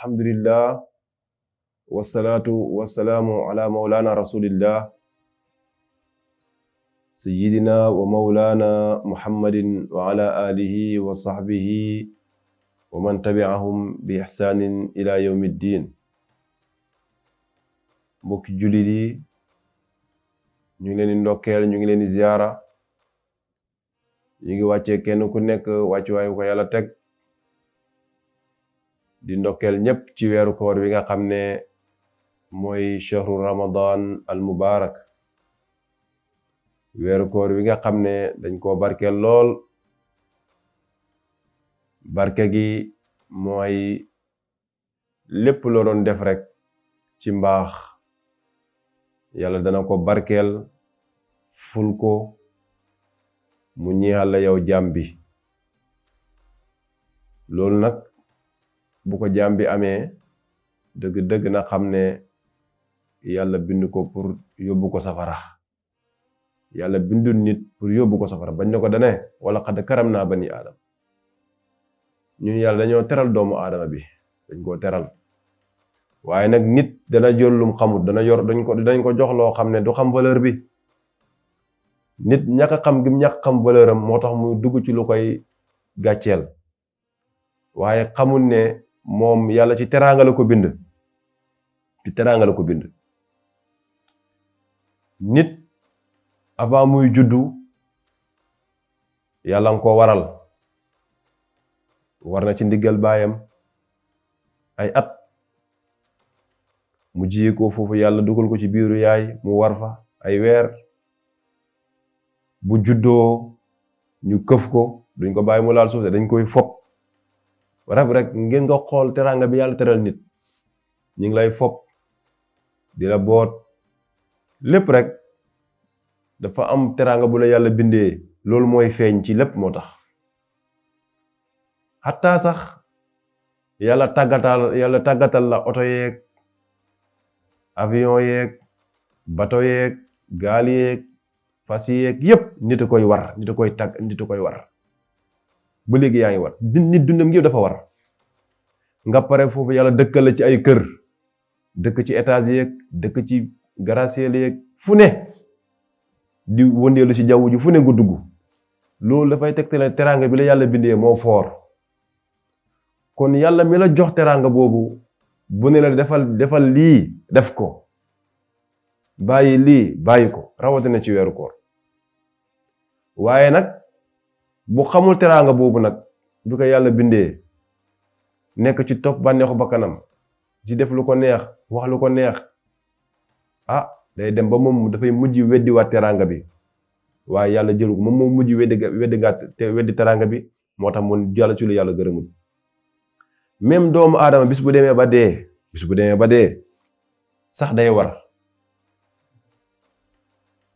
alhamdulillah wassalatu wassalamu ala maulana rasulillah sayyidina wa maulana muhammadin wa ala alihi wa sahbihi wa man tabi'ahum bi ihsanin ila yawmiddin. mbokki jullit yi ñu ngi leen di ndokkeel, ñu ngi leen di ziyaara, ñu ngi wàccee kenn ku nekk wàccuwaay ko yàlla teg, di ndokkeel ñépp ci weeru koor wi nga xam ne mooy shahru ramadan al mubarak, weeru koor wi nga xam ne dañ koo barkeel lool. barke gi mooy lépp loo doon def rek ci mbaax yàlla dana ko barkeel, ful ko mu ñeexal la yow jaam bi. loolu nag bu ko jaam bi amee dëgg-dëgg na xam ne yàlla bind ko pour yóbbu ko safara. yàlla bindul nit pour yóbbu ko safara, bañ na ko dane wala xad karam naa bani aadama. ñun yàlla dañoo teral doomu aadama bi, dañ koo teral. waaye nag nit dana jël lum xamut, dañ ko jox loo xam ne du xam valeur bi. nit ñàkk a xam gi ñàkk xam valeur am moo tax mu dugg ci lu koy gàcceel, waaye xamul ne moom yàlla ci teraanga la ko bind, ci teraanga la ko bind. nit avant muy juddu yàlla nga ko waral, war na ci ndiggal baayam ay at, mu jiyee ko foofu yàlla dugal ko ci biiru yaay mu war fa ay weer. bu juddoo ñu këf ko, duñ ko bàyyi mu laal suuf, dañ koy fopp rek ngeen nga xool teraanga bi yàlla teral nit. ñu ngi lay fopp di la boot, lépp rek dafa am teraanga bu la yàlla bindee, loolu mooy feeñ ci lépp. moo tax xataa sax yàlla tàggatal la oto yeeg avion yeeg bato yeeg gaal yeeg fas yeeg yépp nit a koy war, nit a koy war ba léegi yaa ngi war. nit dundam yëpp dafa war. nga pare foofu yàlla dëkkal la ci ay kër, dëkk ci étage yeeg, dëkk ci gratte-ciel yeeg, fu ne di wëndeelu ci jaww ji, fu ne nga dugg. loolu dafay tegtale teraanga bi la yàlla bindee moo foor. kon yàlla mi la jox teraanga boobu bu ne la defal lii def ko, bàyyi lii bàyyi ko, rawatina ci weeru koor. waaye nag bu xamul teraanga boobu nag bi ko yàlla bindee, nekk ci topp bànneexu bakkanam, ci def lu ko neex, wax lu ko neex, day dem ba moom dafay mujj weddiwaat teraanga bi. waaye yàlla jëlu ko, moom moo mujj weddi teraanga bi. moo tax mun jàll ci lu yàlla gërëmul. même doomu aadama bis bu demee ba dee sax day war.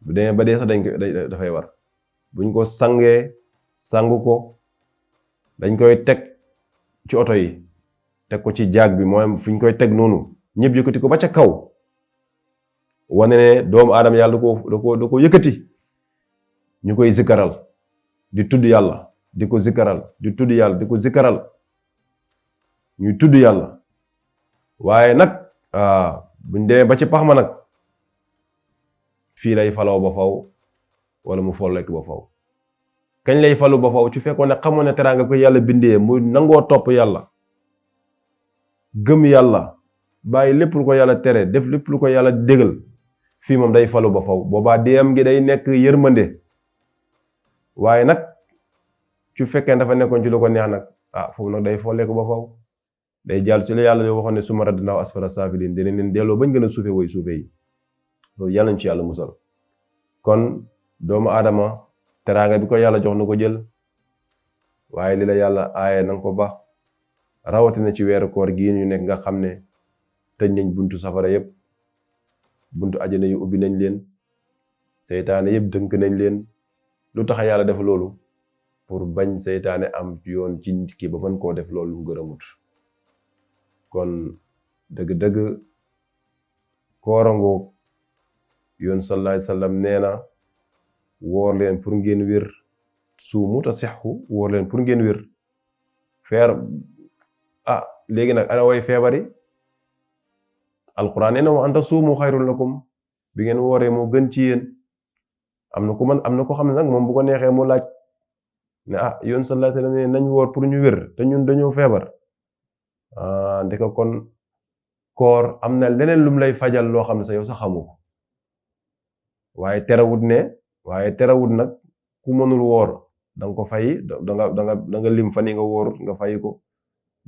bu demee ba dee sax dafay war. buñ ko sangu ko, dañ koy teg ci oto yi, teg ko ci jaag bi, mooy fuñ koy teg noonu, ñëpp yëkkati ko ba ca kaw, wane ne doomu aadama yàlla da ko yëkkati. ñu koy zikaral, di tudd yàlla, di ko zikaral, di tudd yàlla, di ko zikaral, ñuy tudd yàlla. waaye nag buñ demee ba ci pax ma nag, fii lay faloo ba faw wala mu follekk ba faw. kañ lay falu ba faw? ci fekkoon ne xamoon ne teraanga ko yàlla bindee mu nangoo topp yàlla, gëm yàlla, bàyyi lépp lu ko yàlla tere, def lépp lu ko yàlla dégal, fii moom day falu ba faw. boobaa deem gi day nekk yërmande. waaye nag su fekkee dafa nekkoon ci lu ko neex nag, foofu nag day folleeku ba faw. day jàll ci la yàlla waxoon ne summa radadnaahu asfala saafiliin, dinañ leen delloo bañ gën a suufe woy suufe yi. loolu yàlla nañ ci yàlla musal. kon doomu aadama teraanga bi ko yàlla jox na ko jël, waaye li la yàlla aaye nanga ko ba. rawatina ci weeru koor gii ñu nekk nga xam ne tëj nañ buntu safara yépp, buntu ajana yu ubbi nañ leen, seytaane yépp dënk nañ leen. lu tax yàlla def loolu? pour bañ seytaane am yoon ci nit ki ba mën koo def loolu mu gërëmut. kon dëgg-dëgg koorangoog yoon sallallahu alayhi wasallam nee na woor leen pour ngeen wér, suumu tasihhu, woor leen pour ngeen wér. léegi nag ana way feebar yi alquran nee na wa an tasuumu xayrun lakum bi ngeen wooree moo gën ci yéen am na ko xam ne nag moom bu ko neexee mu laaj ne yoon sallallahu alayhi wasallam nañ woor pour ñu wér te ñun dañoo feebar ndeka kon koor am na leneen lum lay fajal loo xam ne sa yow sa xamu ko waaye terewut nag ku mënul woor da nga ko fay da nga lim fan yi nga woorut nga fay ko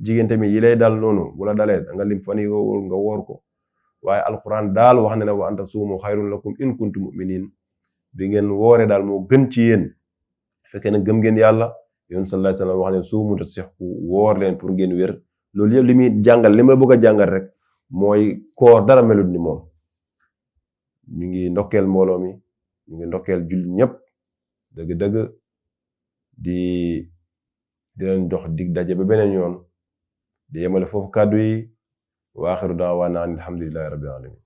jigéen tamit yi lay dal noonu bu la dalee da nga lim fan yi nga woor nga woor ko waaye alquran daal wax na ne wa an tasuumu xayrun lakum in kuntum mu'minin bi ngeen wooree daal moo gën ci yéen fekkee ne gëm ngeen yàlla yoon sallallahu alayhi wasallam wax ne suumu tasihhu woor leen pour ngeen wér loolu yëpp li muy jàngal li ma bëgg a jàngal rek mooy koor dara melut ni moom. ñu ngi ndokkeel mbooloo mi ñu ngi ndokkeel jullit ñëpp dëgg-dëgg di leen jox dig daje ba beneen yoon di yemale foofu kàddu yi wa axiru daawaana an alhamdulillahi rabbil alamin